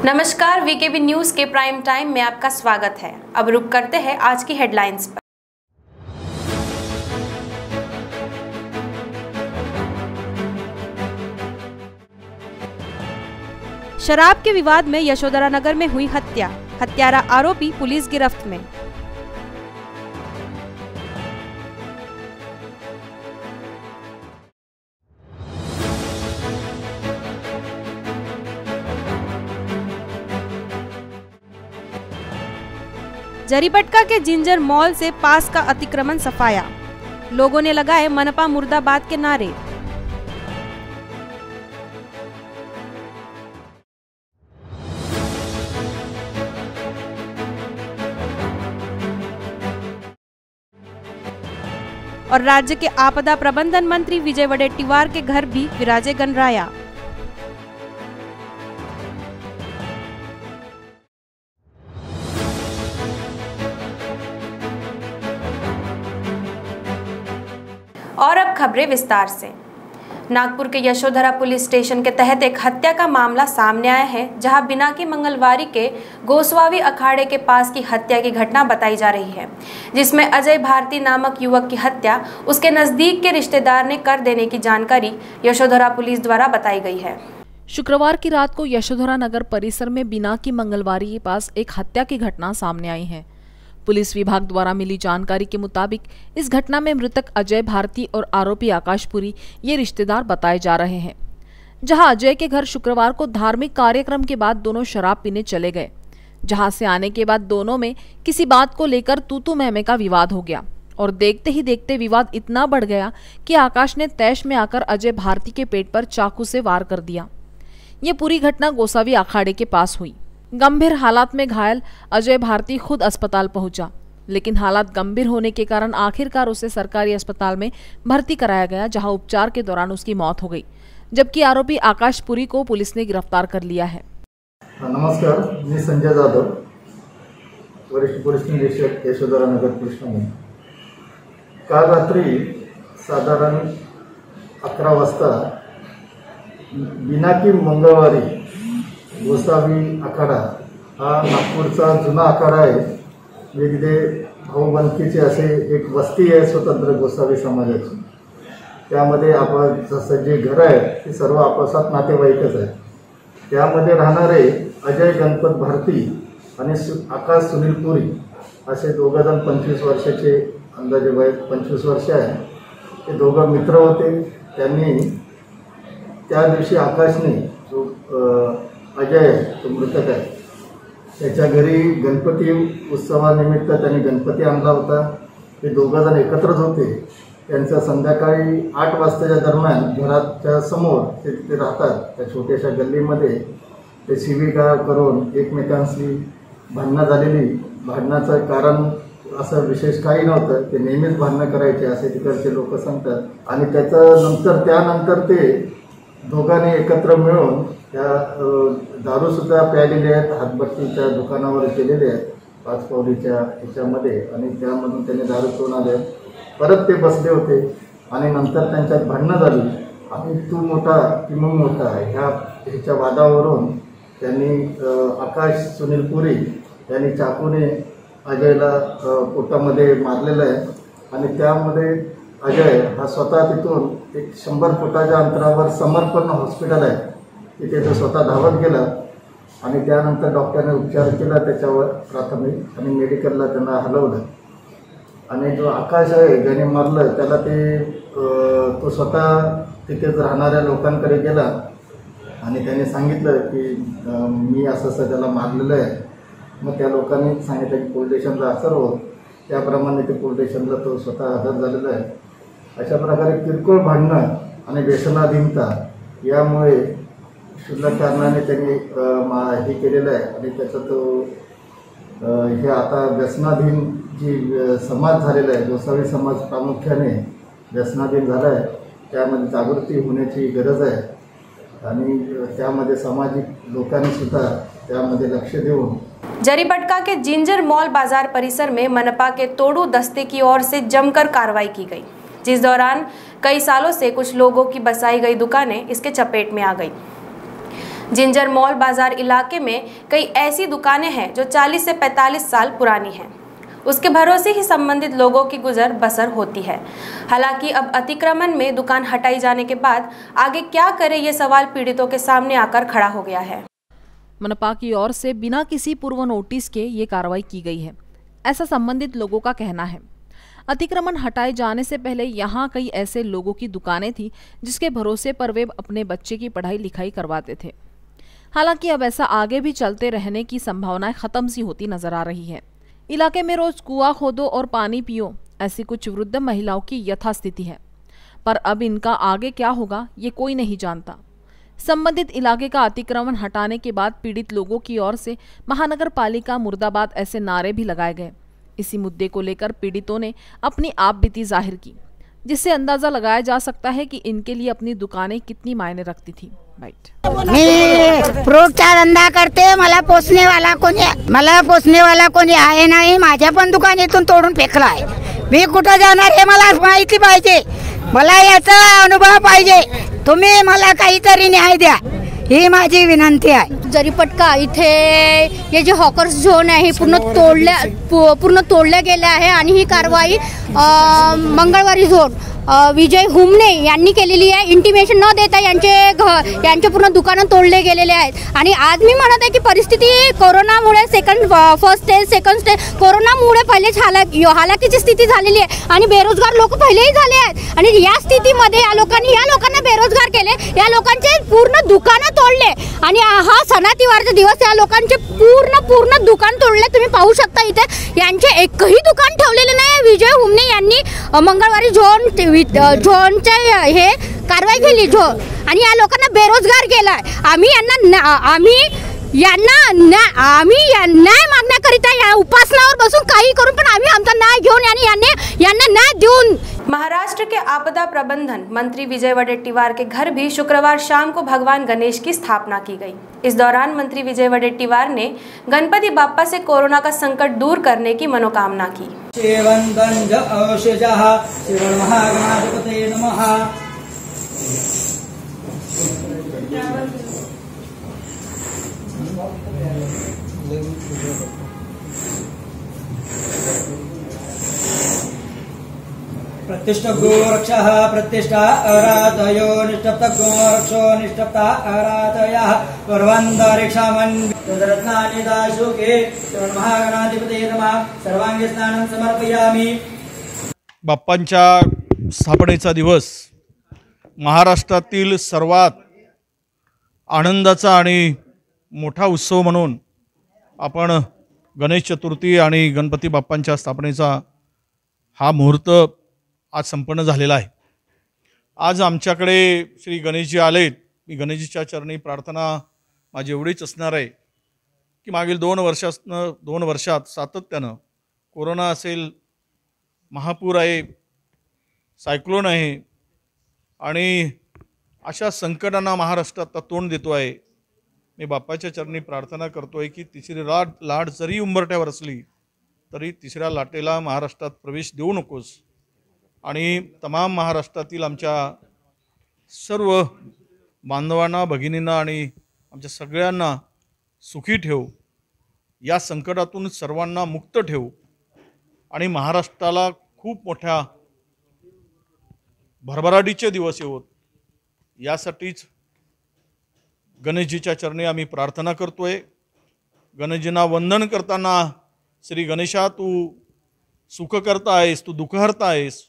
नमस्कार, VKB news के prime time में आपका स्वागत है। अब रुक करते हैं आज की हेडलाइंस पर। शराब के विवाद में यशोधरा नगर में हुई हत्या, हत्यारा आरोपी पुलिस गिरफ्त में। जरीपटका के जिंजर मॉल से पास का अतिक्रमण सफाया, लोगों ने लगाए मनपा मुर्दाबाद के नारे। और राज्य के आपदा प्रबंधन मंत्री विजय वडेट्टीवार के घर भी विराजे गणराया। और अब खबरें विस्तार से। नागपुर के यशोधरा पुलिस स्टेशन के तहत एक हत्या का मामला सामने आया है, जहां बिनाकी मंगलवारी के गोस्वामी अखाड़े के पास की हत्या की घटना बताई जा रही है, जिसमें अजय भारती नामक युवक की हत्या उसके नजदीक के रिश्तेदार ने कर देने की जानकारी यशोधरा पुलिस द्वारा बताई गई है। शुक्रवार की रात को यशोधरा नगर परिसर में बिनाकी मंगलवारी के पास एक हत्या की घटना सामने आई है। पुलिस विभाग द्वारा मिली जानकारी के मुताबिक इस घटना में मृतक अजय भारती और आरोपी आकाशपुरी ये रिश्तेदार बताए जा रहे हैं। जहां अजय के घर शुक्रवार को धार्मिक कार्यक्रम के बाद दोनों शराब पीने चले गए, जहां से आने के बाद दोनों में किसी बात को लेकर तू महमे का विवाद हो गया और देखते ही देखते विवाद इतना बढ़ गया कि आकाश ने तैश में आकर अजय भारती के पेट पर चाकू से वार कर दिया। ये पूरी घटना गोसावी अखाड़े के पास हुई। गंभीर हालात में घायल अजय भारती खुद अस्पताल पहुंचा, लेकिन हालात गंभीर होने के कारण आखिरकार उसे सरकारी अस्पताल में भर्ती कराया गया, जहां उपचार के दौरान उसकी मौत हो गई, जबकि आरोपी आकाशपुरी को पुलिस ने गिरफ्तार कर लिया है। नमस्कार, मी संजय जाधव, वरिष्ठ पोलीस निरीक्षक यशोधरा नगर पोलीस ठाणे। काल रात्री साधारण 11 वाजता बिनाकी मंगळवारी गोसावी आखाडा हा नागपूरचा जुना आखाडा आहे, जिथे भाऊबंदकीचे असे एक वस्ती आहे स्वतंत्र गोसावी समाजाची। त्यामध्ये आपण जसं जे घर आहे ते सर्व आपसात नातेवाईकच आहेत। त्यामध्ये राहणारे अजय गणपत भारती आणि आकाश सुनील पुरी असे दोघंजण 25 वर्षाचे, अंदाजे वय 25 वर्ष आहे। ते दोघं मित्र होते। त्यांनी त्या दिवशी आकाशने जो अजय तो मृतक आहे त्याच्या घरी गणपती उत्सवानिमित्त त्यांनी गणपती आणला होता। ते दोघंजण एकत्रच होते। त्यांचा संध्याकाळी 8 वाजताच्या दरम्यान घराच्या समोर ते तिथे राहतात त्या छोट्याशा गल्लीमध्ये ते शिवीगाळ करून एकमेकांशी भांडणं झालेली। भांडणाचं कारण असं विशेष काही नव्हतं, ते नेहमीच भांडणं करायचे असे तिकडचे लोक सांगतात। आणि त्यानंतर ते दोघांनी एकत्र मिळून त्या दारूसुद्धा प्यायलेले आहेत, हातभट्टीच्या दुकानावर गेलेले आहेत 5 पावलीच्या ह्याच्यामध्ये, आणि त्यामधून त्यांनी दारू पिऊन आले। परत ते बसले होते आणि नंतर त्यांच्यात भांडणं झाली आणि तू मोठा की मग मोठा ह्याच्या वादावरून त्यांनी आकाश सुनील पुरी यांनी चाकूने अजयला पोटामध्ये मारलेलं आहे। आणि त्यामध्ये अजय हा स्वतः तिथून एक 100 फुटाच्या अंतरावर समर्पण हॉस्पिटल आहे, तिथे तो स्वतः धावत गेला आणि त्यानंतर डॉक्टरने उपचार केला त्याच्यावर प्राथमिक, आणि मेडिकलला त्यांना हलवलं। आणि जो आकाश आहे ज्याने मारलं त्याला तो स्वतः तिथेच राहणाऱ्या लोकांकडे गेला आणि त्याने सांगितलं की मी असं त्याला मारलेलं आहे। मग त्या लोकांनी सांगितलं की पोलीस स्टेशनला असर होत, त्याप्रमाणे ते पोलीस स्टेशनला तो स्वतः हजर झालेला आहे। अशा प्रकारे किरकोळ भांडणं आणि व्यसनाधीनता यामुळे क्षुल्लक कारणाने त्यांनी हे केलेलं आहे। आणि त्याचा तो हे आता व्यसनाधीन जी समाज झालेला आहे, गोसावी समाज प्रामुख्याने व्यसनाधीन झाला आहे, त्यामध्ये जागृती होण्याची गरज आहे आणि त्यामध्ये सामाजिक लोकांनी सुद्धा त्यामध्ये लक्ष देऊन। जरीपटका के जिंजर मॉल बाजार परिसर में मनपा के तोड़ू दस्ते की ओर से जमकर कार्रवाई की गई, जिस दौरान कई सालों से कुछ लोगों की बसाई गई दुकानें इसके चपेट में आ गई। जिंजर मॉल बाजार इलाके में कई ऐसी दुकानें हैं जो 40 से 45 साल पुरानी हैं। उसके भरोसे ही संबंधित लोगों की गुजर बसर होती है। हालांकि अब अतिक्रमण में दुकान हटाई जाने के बाद आगे क्या करें, ये सवाल पीड़ितों के सामने आकर खड़ा हो गया है। मनपा की ओर से बिना किसी पूर्व नोटिस के ये कार्रवाई की गई है, ऐसा संबंधित लोगों का कहना है। अतिक्रमण हटाए जाने से पहले यहाँ कई ऐसे लोगों की दुकानें थी जिसके भरोसे पर वे अपने बच्चे की पढ़ाई लिखाई करवाते थे। हालांकि अब ऐसा आगे भी चलते रहने की संभावनाएं खत्म सी होती नजर आ रही है। इलाके में रोज कुआं खोदो और पानी पियो, ऐसी कुछ वृद्ध महिलाओं की यथास्थिति है। पर अब इनका आगे क्या होगा ये कोई नहीं जानता। संबंधित इलाके का अतिक्रमण हटाने के बाद पीड़ित लोगों की ओर से महानगर पालिका मुर्दाबाद ऐसे नारे भी लगाए गए। इसी मुद्दे को लेकर पीड़ितों ने अपनी आपबीती जाहिर की, जिससे अंदाजा लगाया जा सकता है कि इनके लिए अपनी दुकानें कितनी मायने रखती थी। मी फ्रूटचा धंदा करते, मला पोचणे वाला कोणी आहे नाही। माझ्या पण दुकानातून तोडून फेकला आहे। मी कुठं जाणार हे मला माहिती पाहिजे, मला याचा अनुभव पाहिजे। तुम्ही मला काहीतरी न्याय द्या, ही माझी विनंती आहे। जरीपटका इथे हे जे हॉकर्स झोन आहे पूर्ण तोडले गेले आहे आणि ही कारवाई मंगळवारी झोन विजय हुमने यांनी केलेली आहे। इंटिमेशन न देता यांचे पूर्ण दुकानं तोडले गेलेले आहेत। आणि आज मी म्हणत आहे की परिस्थिती कोरोनामुळे फर्स्ट स्टेज सेकंड स्टेज कोरोनामुळे पहिलेच हालाकीची स्थिती झालेली आहे आणि बेरोजगार लोक पहिलेही झाले आहेत। आणि या स्थितीमध्ये या लोकांना बेरोजगार केले, या लोकांचे पूर्ण दुकानं तोडले आणि हा सणातिवारचा दिवस या लोकांचे पूर्ण दुकान तोडले। तुम्ही पाहू शकता इथे यांचे एकही दुकान ठेवलेले नाही। विजय हुमने यांनी मंगळवारी झोनचे हे कारवाई केली आणि या लोकांना बेरोजगार केलाय। आम्ही न्याय मागण्याकरिता या उपासनावर बसून काही करून पण आम्ही आमचा न्याय घेऊन यांना न्याय देऊन। महाराष्ट्र के आपदा प्रबंधन मंत्री विजय वडेट्टीवार के घर भी शुक्रवार शाम को भगवान गणेश की स्थापना की गई। इस दौरान मंत्री विजय वडेट्टीवार ने गणपति बाप्पा से कोरोना का संकट दूर करने की मनोकामना की। प्रतिष्ठा गोरक्षः प्रतिष्ठा आराधयो निष्ठप्त गोरक्षो निष्ठप्त आराधयः पर्वन्तरिक्षामन् रत्नानि दाशुके महागणाधिपते नमः सर्वांगी स्नानं समर्पयामि। बाप्पांच्या स्थापनेचा दिवस महाराष्ट्रातील सर्वात आनंदाचा आणि मोठा उत्सव म्हणून आपण गणेश चतुर्थी आणि गणपती बाप्पांच्या स्थापनेचा हा मुहूर्त आज संपन्न झालेला आहे। आज आमच्याकडे श्री गणेशजी आलेत। मी गणेशजीच्या चरणी प्रार्थना माझी एवढीच असणार आहे की मागील 2 वर्षात सातत्यानं कोरोना असेल, महापूर आहे, सायक्लोन आहे आणि अशा संकटांना महाराष्ट्र आता तोंड देतो आहे। मी बाप्पाच्या चरणी प्रार्थना करतोय की तिसरी लाट जरी उंबरठ्यावर असली तरी तिसऱ्या लाटेला महाराष्ट्रात प्रवेश देऊ नकोस आणि तमाम महाराष्ट्रातील आमच्या सर्व बांधवांना, भगिनींना आणि आमच्या सगळ्यांना सुखी ठेव, या संकटातून सर्वांना मुक्त ठेव आणि महाराष्ट्राला खूप मोठ्या भरभराटीचे दिवस येवोत, यासाठीच गणेशजीच्या चरणी आम्ही प्रार्थना करतोय। गणेशजींना वंदन करताना श्री गणेशा, तू सुख करता आहेस, तू दुःखहर्ता आहेस।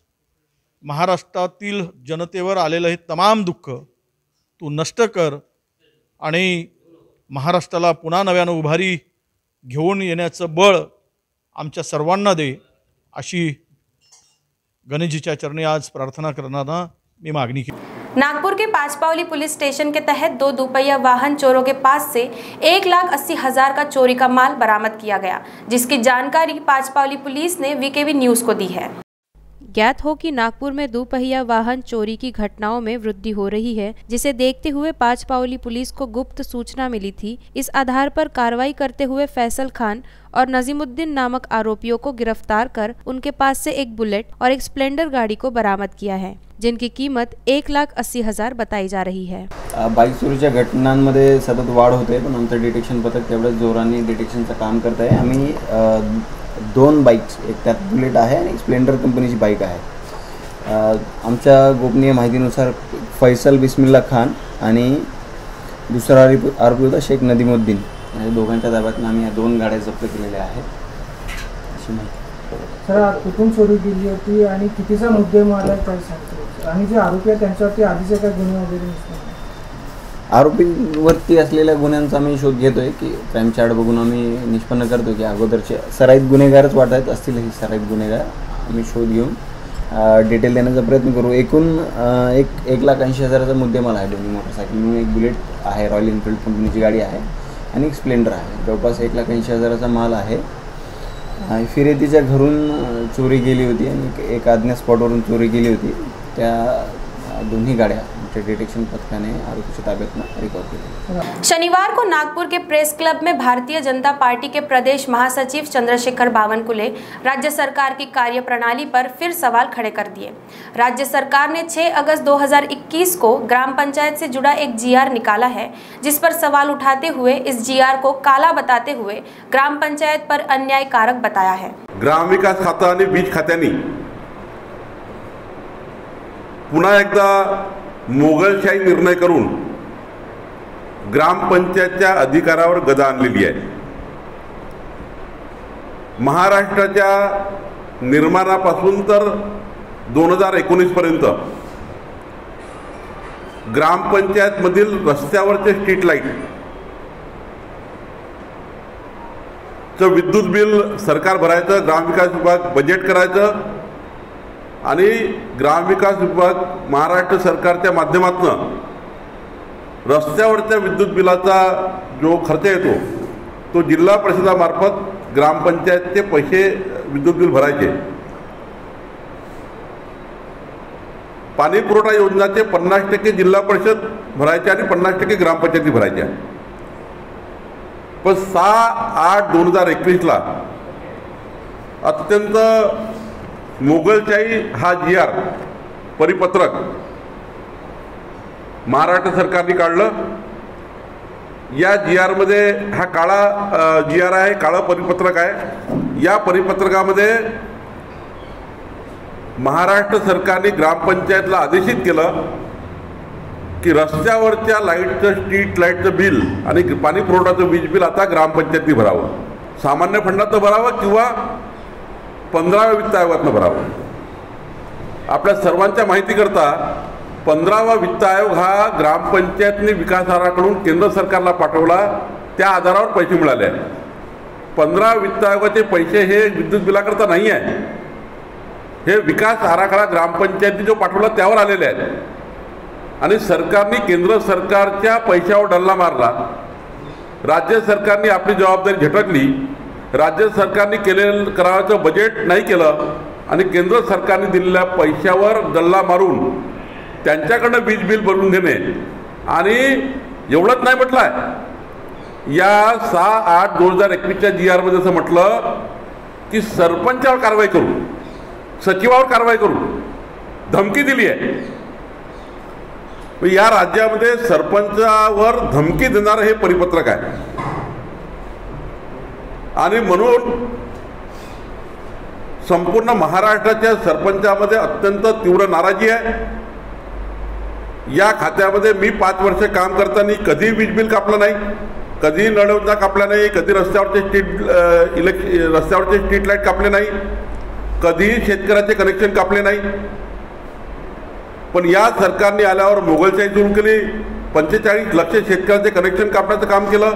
महाराष्ट्रातील जनतेवर आलेलं हे तमाम दुःख तू नष्ट कर आणि महाराष्ट्राला पुन्हा नव्यानं उभारी घेऊन येण्याचं बळ आमच्या सर्वांना दे, अशी गणेशजीच्या चरणी आज प्रार्थना करताना मी मागणी केली। नागपुर के पाचपावली पुलिस स्टेशन के तहत 2 दुपहिया वाहन चोरों के पास से 1,80,000 का चोरी का माल बरामद किया गया, जिसकी जानकारी पाचपावली पुलिस ने वीकेवी न्यूज को दी है। ज्ञात हो कि नागपुर में दोपहिया वाहन चोरी की घटनाओं में वृद्धि हो रही है, जिसे देखते हुए पांचपावली पुलिस को गुप्त सूचना मिली थी। इस आधार पर कार्रवाई करते हुए फैसल खान और नजीमुद्दीन नामक आरोपियों को गिरफ्तार कर उनके पास से एक बुलेट और एक स्प्लेंडर गाड़ी को बरामद किया है, जिनकी कीमत 1,80,000 बताई जा रही है। बाईक चोरीच्या घटनांमध्ये सतत वाढ होते, पण आमचं डिटेक्शन पथक तेवढ्याच जोराने डिटेक्शनचं काम करत आहे। आम्ही 2 बाईक्स, एक त्यात बुलेट आहे आणि स्प्लेंडर कंपनीची बाईक आहे। आमच्या गोपनीय माहितीनुसार फैसल बिस्मिल्ला खान आणि दुसरा आरोपी होता शेख नदीमुद्दीन, या दोघांच्या ताब्यातून आम्ही या 2 गाड्या जप्त केलेल्या आहेत अशी माहिती। सर, कुठून चोरी केली होती आणि कितीचा मुद्देमाल आहे काय सांगतो, आणि जे आरोपी आहेत त्यांच्यावरती आधीचे काय गुन्हे वगैरे नसतात? आरोपींवरती असलेल्या गुन्ह्यांचा आम्ही शोध घेतोय की क्राईम चार्ट बघून आम्ही निष्पन्न करतो की अगोदरचे सराईत गुन्हेगारच वाटत असतील, ही सराईत गुन्हेगार आम्ही शोध घेऊन डिटेल देण्याचा प्रयत्न करू। एकूण 1,80,000चा मुद्देमाल आहे। दोन्ही मोटरसायकल म्हणून एक बुलेट आहे, रॉयल एनफिल्ड कंपनीची गाडी आहे आणि एक स्प्लेंडर आहे। जवळपास 1,80,000चा माल आहे। फिर्यादीच्या घरून चोरी गेली होती आणि एक अज्ञात स्पॉटवरून चोरी गेली होती। त्या दोन्ही गाड्या डिटेक्शन पथकाने आरोपीच्या ताब्यात रिकवर केली। शनिवार को नागपुर के प्रेस क्लब में भारतीय जनता पार्टी के प्रदेश महासचिव चंद्रशेखर बावनकुले राज्य सरकार की कार्यप्रणाली पर फिर सवाल खड़े कर दिए। राज्य सरकार ने 6 अगस्त 2021 को ग्राम पंचायत से जुड़ा एक जीआर निकाला है, जिस पर सवाल उठाते हुए इस जीआर को काला बताते हुए ग्राम पंचायत पर अन्यायकारक बताया है। ग्राम विकास खाता आणि वीज खात्यांनी पुन्हा एकदा मोगलशाही निर्णय करून ग्रामपंचायतच्या अधिकारावर गदा आणलेली आहे। महाराष्ट्राच्या निर्माणापासून तर 2019 पर्यंत ग्रामपंचायतमधील रस्त्यावरचे स्ट्रीट लाईट चं विद्युत बिल सरकार भरायचं, ग्रामविकास विभाग बजेट करायचं आणि ग्रामविकास विभाग महाराष्ट्र सरकारच्या माध्यमातून रस्त्यावरच्या विद्युत बिलाचा जो खर्च येतो तो जिल्हा परिषदामार्फत ग्रामपंचायतचे पैसे विद्युत बिल भरायचे। पाणी पुरवठा योजनाचे 50% जिल्हा परिषद भरायचे आणि 50% ग्रामपंचायती भरायच्या। पण 6/8/2021 अत्यंत मोगलशाही हा जीआर परिपत्रक महाराष्ट्र सरकारने काढलं। या जीआर मध्ये हा काळा जीआर आहे, काळं परिपत्रक आहे। या परिपत्रकामध्ये महाराष्ट्र सरकारने ग्रामपंचायतला आदेशित केलं की रस्त्यावरच्या लाईटचं, स्ट्रीट लाईटचं बिल आणि पाणी पुरवठ्याचं वीज बिल आता ग्रामपंचायतनी भरावं, सामान्य फंडातनं भरावं किंवा 15व्या वित्त आयोगातनं भरावं। आपल्या सर्वांच्या माहितीकरता 15वा वित्त आयोग हा ग्रामपंचायतने विकास आराखड्याकडून केंद्र सरकारला पाठवला, त्या आधारावर पैसे मिळाले आहेत। 15 वित्त आयोगाचे पैसे हे विद्युत बिलाकरता नाही आहे, हे विकास आराखडा ग्रामपंचायतने जो पाठवला त्यावर आलेले आहेत। आणि सरकारने केंद्र सरकारच्या पैशावर डल्ला मारला, राज्य सरकारने आपली जबाबदारी झटकली, राज्य सरकारने कराराचं बजेट नाही केलं आणि केंद्र सरकारने दिलेल्या पैशावर डल्ला मारून त्यांच्याकडनं वीज बिल भरून घेणे। आणि एवढंच नाही म्हटलं आहे, या 6/8/2021च्या जीआर मध्ये असं म्हटलं की सरपंचावर कारवाई करू, सचिवावर कारवाई करू, धमकी दिली आहे। या राज्यामध्ये सरपंचावर धमकी देणारं हे परिपत्रक आहे आणि म्हणून संपूर्ण महाराष्ट्राच्या सरपंचामध्ये अत्यंत तीव्र नाराजी आहे। या खात्यामध्ये मी 5 वर्ष काम करताना कधी वीज बिल कापलं नाही, कधी नळ योजना कापल्या नाही, कधी रस्त्यावरचे स्ट्रीट लाईट कापले नाही, कधी शेतकऱ्याचे कनेक्शन कापले नाही। पण या सरकारने आल्यावर मोगलशाही सुरू केली, 45 लक्ष शेतकऱ्यांचे कनेक्शन कापण्याचं काम केलं,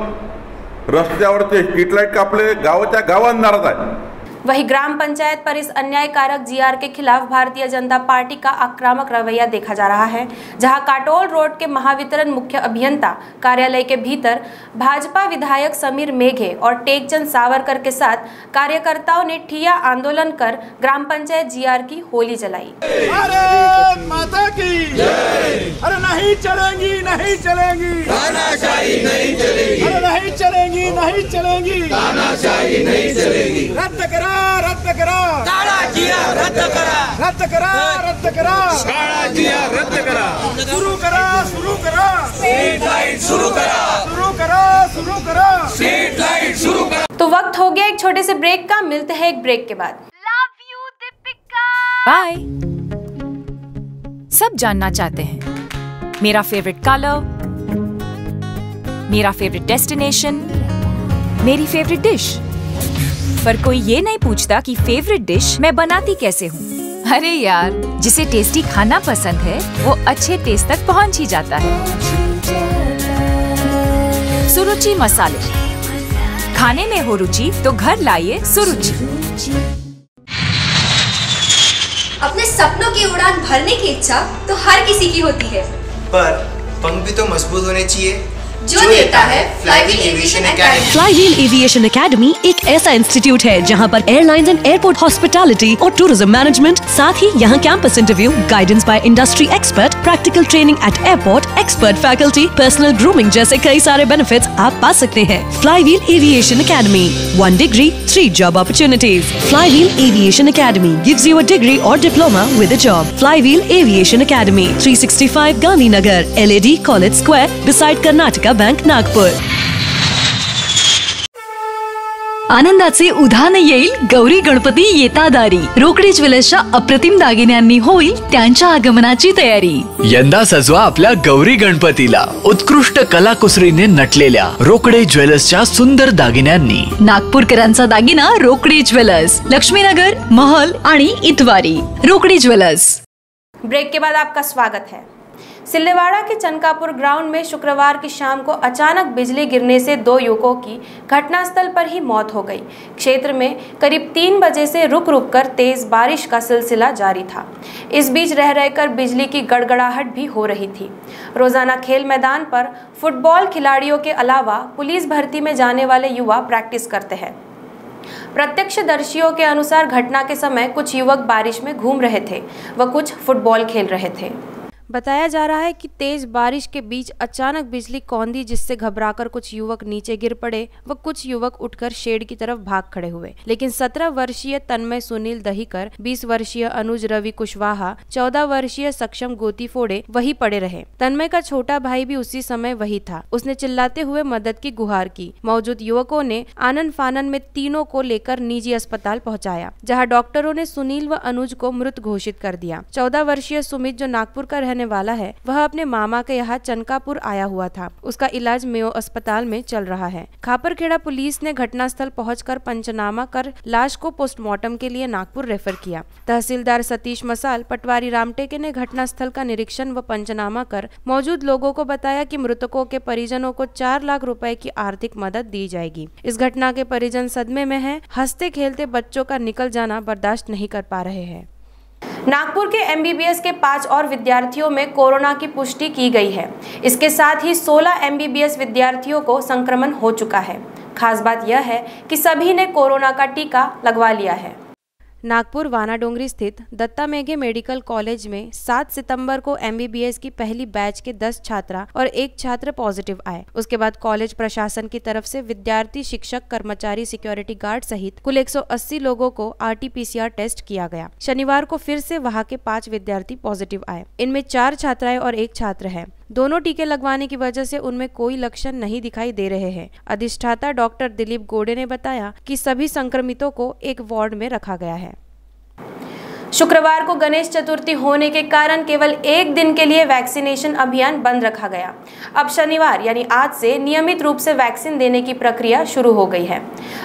रस्त्यावरचे स्ट्रीट लाईट कापले, गावाच्या गाव अंधारात आहे। वहीं ग्राम पंचायत पर इस अन्यायकारक जीआर के खिलाफ भारतीय जनता पार्टी का आक्रामक रवैया देखा जा रहा है, जहां काटोल रोड के महावितरण मुख्य अभियंता कार्यालय के भीतर भाजपा विधायक समीर मेघे और टेकचंद सावरकर के साथ कार्यकर्ताओं ने ठिया आंदोलन कर ग्राम पंचायत जीआर की होली जलाई। भारत माता की जय। अरे नहीं चलेंगी, नहीं चलेंगी, तानाशाही नहीं चलेगी। अरे नहीं चलेंगी, नहीं चलेंगी, तानाशाही नहीं चलेगी। रद्द करा, रद्द करा, काला जिया रद्द करा, रद्द करा, रद्द करा, काला जिया रद्द करा, शुरू करा, शुरू करा, स्ट्रीट लाइट शुरू करा, शुरू करा, शुरू करा, स्ट्रीट लाइट शुरू करा। तो वक्त हो गया एक छोटे से ब्रेक का, मिलते हैं एक ब्रेक के बाद। Love you Deepika. बाय। सब जानना चाहते हैं मेरा फेवरेट कलर, मेरा फेवरेट डेस्टिनेशन, मेरी फेवरेट डिश, पर कोई ये नहीं पूछता कि फेवरेट डिश मैं बनाती कैसे हूँ। अरे यार, जिसे टेस्टी खाना पसंद है वो अच्छे टेस्ट तक पहुँच ही जाता है। सुरुचि मसाले, खाने में हो रुचि तो घर लाइए सुरुचि। अपने सपनों की उड़ान भरने की इच्छा तो हर किसी की होती है, पर पंख भी तो मजबूत होने चाहिए, जो देता है flywheel aviation academy. Flywheel aviation academy एक ऐसा इंस्टीट्यूट है जहां पर एयरलाइंस एंड एयरपोर्ट हॉस्पिटैलिटी और टूरिज्म मैनेजमेंट, साथ ही यहां campus interview, guidance by industry expert, practical training at airport, expert faculty, personal grooming जैसे कई सारे बेनिफिट्स आप पा सकते हैं। Flywheel aviation academy, 1 degree, 3 job opportunities. Flywheel Aviation Academy gives you a degree or diploma with a job. Flywheel Aviation Academy, 365 Gandhinagar, LAD College Square, beside Karnataka Bank, Nagpur. आनंदाचे उधाण येईल गौरी गणपती येता दारी. रोकडे ज्वेलर्सच्या अप्रतिम दागिन्यांनी होईल त्यांच्या आगमनाची तयारी. यंदा सजवा आपल्या गौरी गणपतीला उत्कृष्ट कलाकुसरीने नटलेल्या रोकडे ज्वेलर्सच्या सुंदर दागिन्यांनी. नागपूरकरांचा दागिना रोकडे ज्वेलर्स, लक्ष्मीनगर, महल आणि इतवारी. रोकडे ज्वेलर्स. ब्रेक के बाद आपका स्वागत है। सिल्लेवाड़ा के चनकापुर ग्राउंड में शुक्रवार की शाम को अचानक बिजली गिरने से 2 युवकों की घटनास्थल पर ही मौत हो गई। क्षेत्र में करीब 3 बजे से रुक रुक कर तेज बारिश का सिलसिला जारी था। इस बीच रह रहकर बिजली की गड़गड़ाहट भी हो रही थी। रोजाना खेल मैदान पर फुटबॉल खिलाड़ियों के अलावा पुलिस भर्ती में जाने वाले युवा प्रैक्टिस करते हैं। प्रत्यक्षदर्शियों के अनुसार घटना के समय कुछ युवक बारिश में घूम रहे थे व कुछ फुटबॉल खेल रहे थे। बताया जा रहा है कि तेज बारिश के बीच अचानक बिजली कौंधी, जिससे घबराकर कुछ युवक नीचे गिर पड़े व कुछ युवक उठकर शेड की तरफ भाग खड़े हुए। लेकिन 17 वर्षीय तन्मय सुनील दहीकर, 20 वर्षीय अनुज रवि कुशवाहा, 14 वर्षीय सक्षम गोती फोड़े वही पड़े रहे। तन्मय का छोटा भाई भी उसी समय वही था। उसने चिल्लाते हुए मदद की गुहार की। मौजूद युवकों ने आनन फानन में तीनों को लेकर निजी अस्पताल पहुंचाया, जहां डॉक्टरों ने सुनील व अनुज को मृत घोषित कर दिया। 14 वर्षीय सुमित, जो नागपुर का रहने वाला है, वह अपने मामा के यहाँ चनकापुर आया हुआ था। उसका इलाज मेयो अस्पताल में चल रहा है। खापरखेड़ा पुलिस ने घटनास्थल पहुंचकर पंचनामा कर लाश को पोस्टमार्टम के लिए नागपुर रेफर किया। तहसीलदार सतीश मसाल, पटवारी रामटेके ने घटनास्थल का निरीक्षण व पंचनामा कर मौजूद लोगों को बताया कि मृतकों के परिजनों को 4 लाख रुपए की आर्थिक मदद दी जाएगी। इस घटना के परिजन सदमे में हैं। हंसते खेलते बच्चों का निकल जाना बर्दाश्त नहीं कर पा रहे हैं। नागपुर के MBBS के 5 और विद्यार्थियों में कोरोना की पुष्टि की गई है। इसके साथ ही 16 MBBS विद्यार्थियों को संक्रमण हो चुका है। खास बात यह है कि सभी ने कोरोना का टीका लगवा लिया है। नागपुर वानाडोंगरी स्थित दत्ता मेघे मेडिकल कॉलेज में 7 सितंबर को MBBS की पहली बैच के 10 छात्रा और 1 छात्र पॉजिटिव आए। उसके बाद कॉलेज प्रशासन की तरफ से विद्यार्थी, शिक्षक, कर्मचारी, सिक्योरिटी गार्ड सहित कुल 180 लोगों को RT-PCR टेस्ट किया गया। शनिवार को फिर से वहां के 5 विद्यार्थी पॉजिटिव आए। इनमें 4 छात्राएं और 1 छात्र है। दोनों टीके लगवाने की वजह से उनमें कोई लक्षण नहीं दिखाई दे रहे हैं। अधिष्ठाता डॉक्टर दिलीप गोडे ने बताया कि सभी संक्रमितों को एक वार्ड में रखा गया है। शुक्रवार को गणेश चतुर्थी होने के कारण केवल 1 दिन के लिए वैक्सीनेशन अभियान बंद रखा गया। अब शनिवार यानी आज से नियमित रूप से वैक्सीन देने की प्रक्रिया शुरू हो गई है।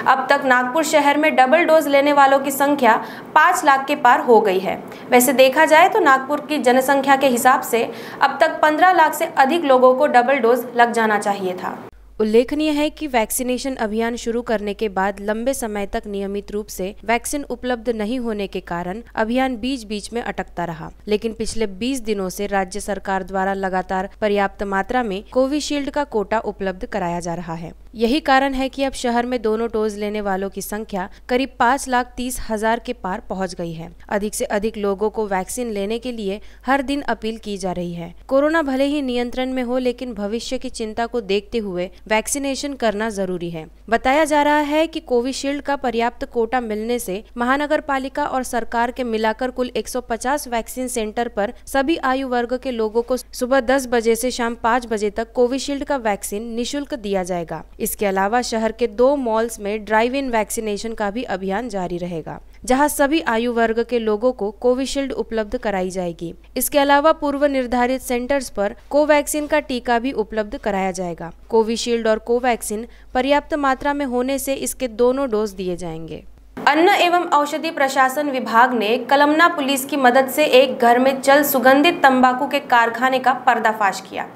अब तक नागपुर शहर में डबल डोज लेने वालों की संख्या 5 लाख के पार हो गई है। वैसे देखा जाए तो नागपुर की जनसंख्या के हिसाब से अब तक 15 लाख से अधिक लोगों को डबल डोज लग जाना चाहिए था। उल्लेखनीय है कि वैक्सीनेशन अभियान शुरू करने के बाद लंबे समय तक नियमित रूप से वैक्सीन उपलब्ध नहीं होने के कारण अभियान बीच बीच में अटकता रहा, लेकिन पिछले 20 दिनों से राज्य सरकार द्वारा लगातार पर्याप्त मात्रा में कोविशील्ड का कोटा उपलब्ध कराया जा रहा है। यही कारण है कि अब शहर में दोनों डोज लेने वालों की संख्या करीब 5,30,000 के पार पहुंच गई है। अधिक से अधिक लोगों को वैक्सीन लेने के लिए हर दिन अपील की जा रही है। कोरोना भले ही नियंत्रण में हो, लेकिन भविष्य की चिंता को देखते हुए वैक्सीनेशन करना जरूरी है। बताया जा रहा है कि कोविशील्ड का पर्याप्त कोटा मिलने से महानगर पालिका और सरकार के मिलाकर कुल 150 वैक्सीन सेंटर पर सभी आयु वर्ग के लोगों को सुबह 10 बजे से शाम 5 बजे तक कोविशील्ड का वैक्सीन निःशुल्क दिया जाएगा। इसके अलावा शहर के 2 मॉल्स में ड्राइव इन वैक्सीनेशन का भी अभियान जारी रहेगा, जहां सभी आयु वर्ग के लोगों को कोविशील्ड उपलब्ध कराई जाएगी। इसके अलावा पूर्व निर्धारित सेंटर्स पर कोवैक्सीन का टीका भी उपलब्ध कराया जाएगा। कोविशील्ड और कोवैक्सीन पर्याप्त मात्रा में होने से इसके दोनों डोज दिए जाएंगे। अन्न एवं औषधि प्रशासन विभाग ने कलमना पुलिस की मदद से एक घर में चल सुगंधित तंबाकू के कारखाने का पर्दाफाश किया।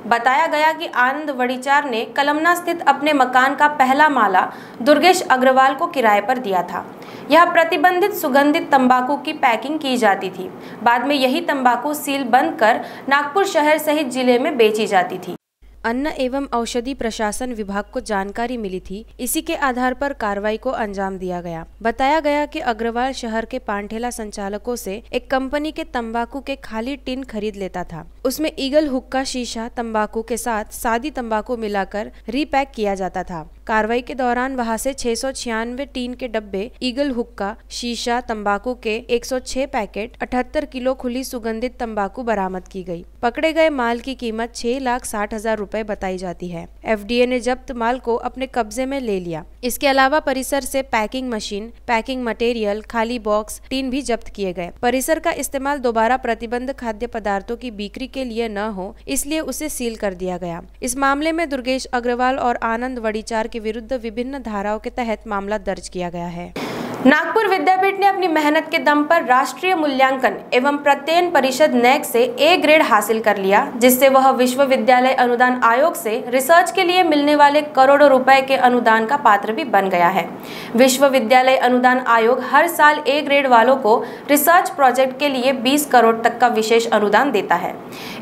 बताया गया कि आनंद वड़ीचार ने कलमना स्थित अपने मकान का पहला माला दुर्गेश अग्रवाल को किराए पर दिया था। यह प्रतिबंधित सुगंधित तंबाकू की पैकिंग की जाती थी। बाद में यही तंबाकू सील बंद कर नागपुर शहर सहित जिले में बेची जाती थी। अन्न एवं औषधि प्रशासन विभाग को जानकारी मिली थी, इसी के आधार पर कार्रवाई को अंजाम दिया गया। बताया गया कि अग्रवाल शहर के पानठेला संचालकों से एक कंपनी के तंबाकू के खाली टिन खरीद लेता था। उसमें ईगल हुक्का शीशा तंबाकू के साथ सादी तंबाकू मिलाकर रीपैक किया जाता था। कार्रवाई के दौरान वहां से 696 टीन के डब्बे ईगल हुक्का शीशा तंबाकू के 106 पैकेट 78 किलो खुली सुगंधित तंबाकू बरामद की गई। पकड़े गए माल की कीमत 6,60,000 रुपए बताई जाती है। एफडीए ने जब्त माल को अपने कब्जे में ले लिया। इसके अलावा परिसर से पैकिंग मशीन, पैकिंग मटेरियल, खाली बॉक्स, टीन भी जब्त किए गए। परिसर का इस्तेमाल दोबारा प्रतिबंध खाद्य पदार्थों की बिक्री के लिए न हो, इसलिए उसे सील कर दिया गया। इस मामले में दुर्गेश अग्रवाल और आनंद वड़ीचार के विरुद्ध विभिन्न धाराओं के तहत मामला दर्ज किया गया है। नागपुर विद्यापीठ ने अपनी मेहनत के दम पर राष्ट्रीय मूल्यांकन एवं प्रत्ययन परिषद नैक से ए ग्रेड हासिल कर लिया, जिससे वह विश्वविद्यालय अनुदान आयोग से रिसर्च के लिए मिलने वाले करोड़ों रुपए के अनुदान का पात्र भी बन गया है। विश्वविद्यालय अनुदान आयोग हर साल ए ग्रेड वालों को रिसर्च प्रोजेक्ट के लिए 20 करोड़ तक का विशेष अनुदान देता है।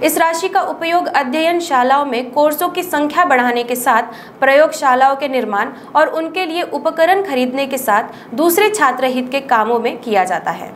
इस राशि का उपयोग अध्ययनशालाओं में कोर्सों की संख्या बढ़ाने के साथ प्रयोगशालाओं के निर्माण और उनके लिए उपकरण खरीदने के साथ दूसरे छात्र हित के कामों में किया जाता है।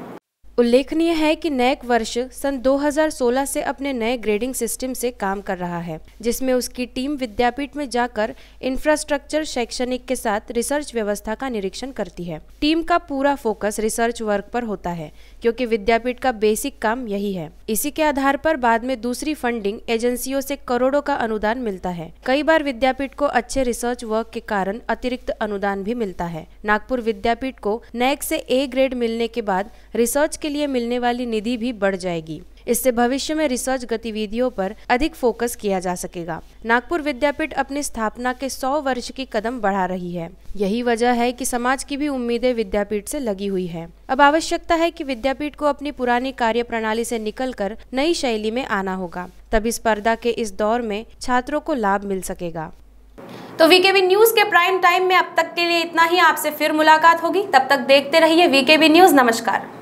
उल्लेखनीय है कि नैक वर्ष सन 2016 से अपने नए ग्रेडिंग सिस्टम से काम कर रहा है, जिसमें उसकी टीम विद्यापीठ में जाकर इंफ्रास्ट्रक्चर, शैक्षणिक के साथ रिसर्च व्यवस्था का निरीक्षण करती है। टीम का पूरा फोकस रिसर्च वर्क पर होता है, क्योंकि विद्यापीठ का बेसिक काम यही है। इसी के आधार पर बाद में दूसरी फंडिंग एजेंसियों से करोड़ों का अनुदान मिलता है। कई बार विद्यापीठ को अच्छे रिसर्च वर्क के कारण अतिरिक्त अनुदान भी मिलता है। नागपुर विद्यापीठ को नैक से ए ग्रेड मिलने के बाद रिसर्च के लिए मिलने वाली निधि भी बढ़ जाएगी। इससे भविष्य में रिसर्च गतिविधियों पर अधिक फोकस किया जा सकेगा। नागपुर विद्यापीठ अपनी स्थापना के 100 वर्ष की कदम बढ़ा रही है। यही वजह है कि समाज की भी उम्मीदें विद्यापीठ से लगी हुई है। अब आवश्यकता है कि विद्यापीठ को अपनी पुरानी कार्य प्रणाली से निकलकर नई शैली में आना होगा, तभी स्पर्धा के इस दौर में छात्रों को लाभ मिल सकेगा। तो वीकेबी न्यूज के प्राइम टाइम में अब तक के लिए इतना ही। आपसे फिर मुलाकात होगी, तब तक देखते रहिए वीकेबी न्यूज। नमस्कार।